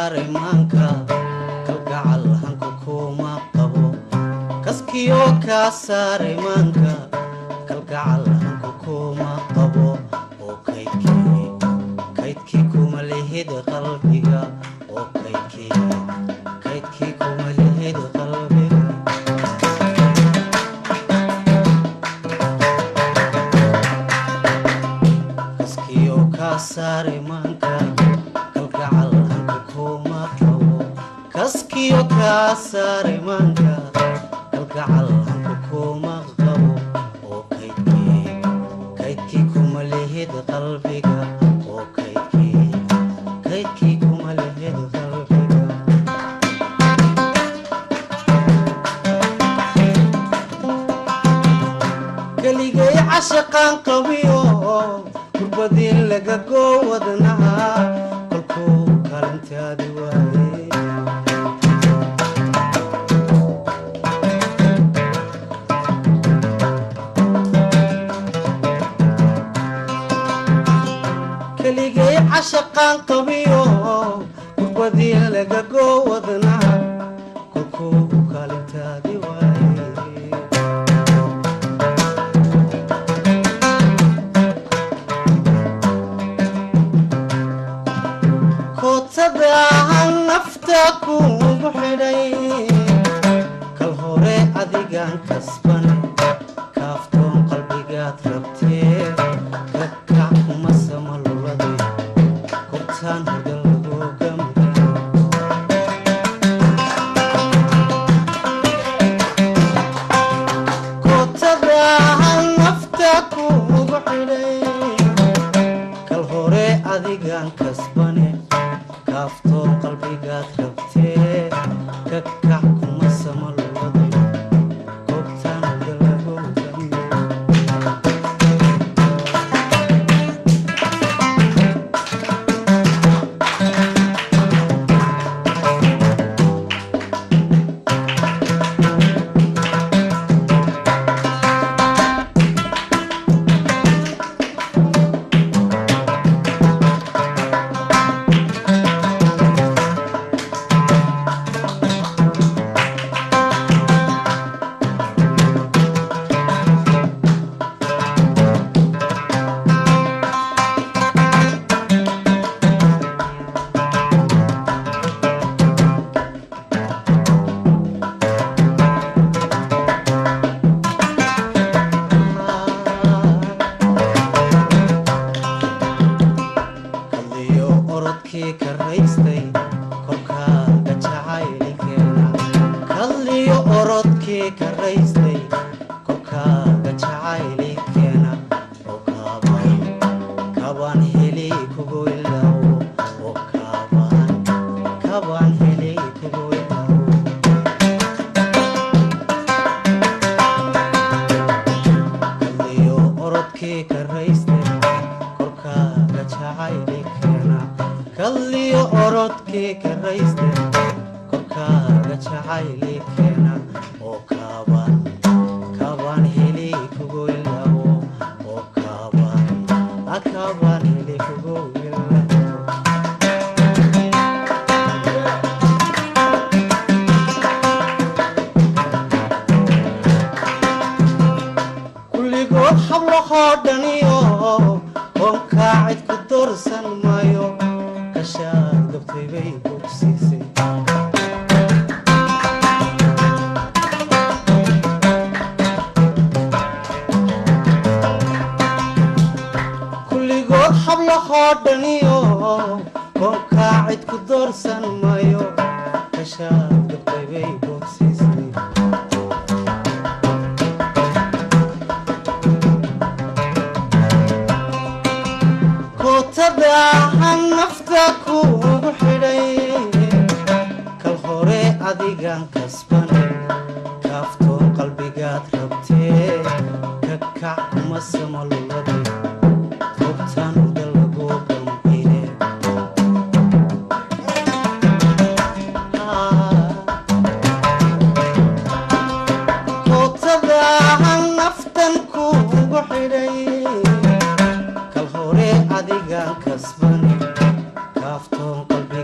saaray maanka kalgacal hanku kuma qabo kaskiyo ka saaray maanka kalgacal hanku kuma qabo oo kaydkii kuma lihid qalbiga oo kaydkii kuma lihid qalbiga kaskiyo ka saaray maanka kalgacal hanku kuma qabo kaskiyo ka saaray maanka kalgacal hanku kuma qabo oo kaydkii kuma lihid qalbiga oo kaydkii kuma lihid qalbiga keligay cashaqaan qabiyo kurbadii laga goo wadnaha kolkuu kalintaadi waaye keligay cashaqaan qabiyo kurbadii laga goo wadnaha kolkuu kalintaadi waaye kootada nafta kuugu xidhay kal hore adigaan kasbane kaaftoon qalbigaad rabtee kakac kuma sama luladay kubtaan hurda lagu gamay kootada nafta kuugu xidhay kal hore adigaan kasbane kaaftoon qalbigaad rabtee kakac kuma sama luladay kubtaan hurda lagu gamay kalliyo orodkii ka raystay kolkaaga jacaylikeena oo kabaan heli kugu ilaawo oo kabaan heli kugu ilaawo kalliyo orodkii ka raystay kolkaaga jacaylikeena kalliyo orodkii ka raystay kolkaaga jacaylikeena oo kabaan heli kugu ilaawo oo kabaan heli kugu ilaawo kulligood hablahoo dhaniyo oon kaacid ku doorsan maayo kashaad gabtay bay bogsiisay kulligood hablahoo dhaniyo oon kaacid ku doorsan maayo kashaad gabtay bay bogsiisay kootada nafta kuugu xidhay kal hore adigaan kasbane kaaftoon qalbigaad rabtee kakac kuma sama luladay goobtaan hurda lagu gamcine kootada naftan kuugu xidhay kal hore adigaan kasbane kaaftoon qalbigaad